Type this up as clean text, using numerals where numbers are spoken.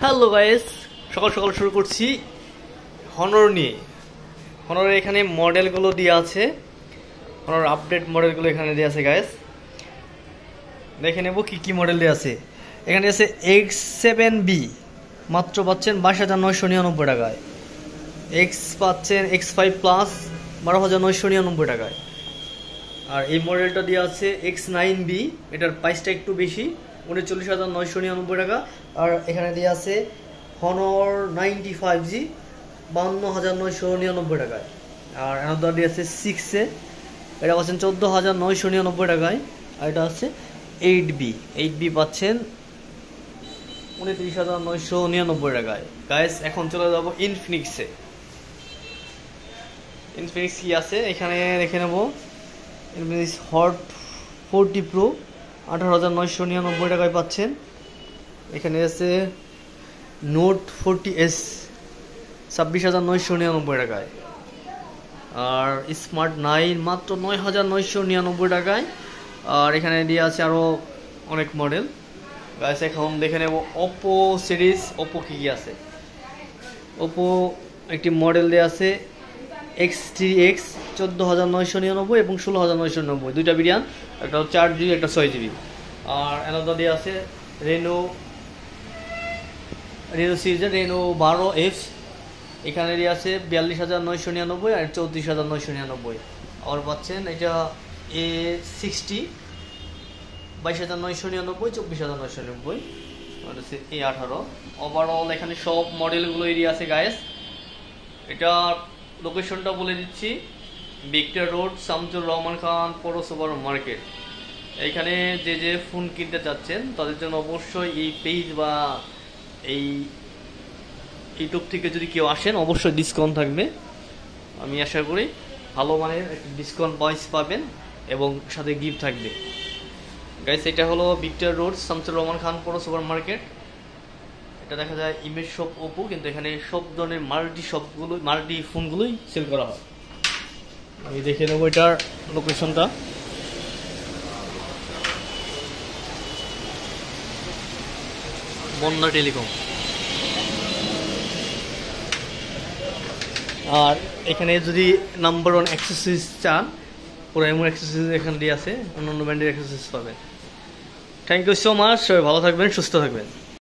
Hello guys, সকাল সকাল শুরু করছি হনর নিয়ে। হনরের এখানে মডেলগুলো দেওয়া আছে, হনর আপডেট মডেলগুলো এখানে দেওয়া আছে গাইস। দেখে নেব কি কি মডেল দেওয়া আছে। এখানে আছে X7B, মাত্র পাচ্ছেন 22,999 টাকায়। এক্স পাচ্ছেন X5 প্লাস 12,999 টাকায়। আর এই মডেলটা দেওয়া আছে X9B, এটার প্রাইসটা একটু বেশি, 39,999 টাকা। আর এখানে দেওয়া আছে হনর 95G, 52,999 টাকায়। আর অ্যানাদার দেওয়া আছে 6A, এটা পাচ্ছেন 14,999 টাকায়। আর এটা আছে 8B পাচ্ছেন 29,999 টাকায়। গাইস, এখন চলে যাব ইনফিনিক্সে। ইনফিনিক্স কি আছে এখানে দেখে নেব। ইনফিনিক্স হট 40 প্রো 18,999 টাকায় পাচ্ছেন। এখানে আছে নোট 40S 26,999 টাকায়। আর স্মার্ট 9 মাত্র 9,999 টাকায়। আর এখানে দিয়ে আছে আরও অনেক মডেল। গাইস, এখন দেখে নেব ওপো সিরিজ। ওপো কী কী আছে। ওপো একটি মডেল দেওয়া আছে X3X 14,999 এবং 16,999, দুইটা ভেরিয়েন্ট, একটা 4GB একটা 6GB। আর অ্যানাদার দিয়ে আছে রেনো সিরিজের রেনো 12F, এখানে দিয়ে আছে 42,999 আর 34,999। আর পাচ্ছেন এটা A60 22,999, 24,999। আর হচ্ছে A18। ওভারঅল এখানে সব মডেলগুলো এরিয়া আছে গাইস। এটা লোকেশনটা বলে দিচ্ছি, ভিক্টর রোড, শামসুর রহমান খান পৌরসভার মার্কেট। এইখানে যে ফোন কিনতে চাচ্ছেন তাদের জন্য অবশ্যই এই পেজ বা এই ইউটিউব থেকে যদি কেউ আসেন অবশ্যই ডিসকাউন্ট থাকবে। আমি আশা করি ভালো মানের একটা ডিসকাউন্ট প্রাইস পাবেন এবং সাথে গিফট থাকবে। গাইস, এটা হলো ভিক্টর রোড, শামসুর রহমান খান পৌরসভার মার্কেট। এটা দেখা যায় ইমেজ শপ ওপো, কিন্তু এখানে সব ধরনের মাল্টি ফোনগুলোই সেল করা হয়। আমি দেখে নেবো এটার লোকেশনটা। বন্দা টেলিকম। আর এখানে যদি নাম্বার 1 অ্যাক্সেসরিজ চান, পুরো এমন অ্যাক্সেসরিজ এখানে দিয়ে আছে, অন্যান্য ব্র্যান্ডের অ্যাক্সেসরিজ পাবেন। থ্যাংক ইউ সো মাচ, সবাই ভালো থাকবেন, সুস্থ থাকবেন।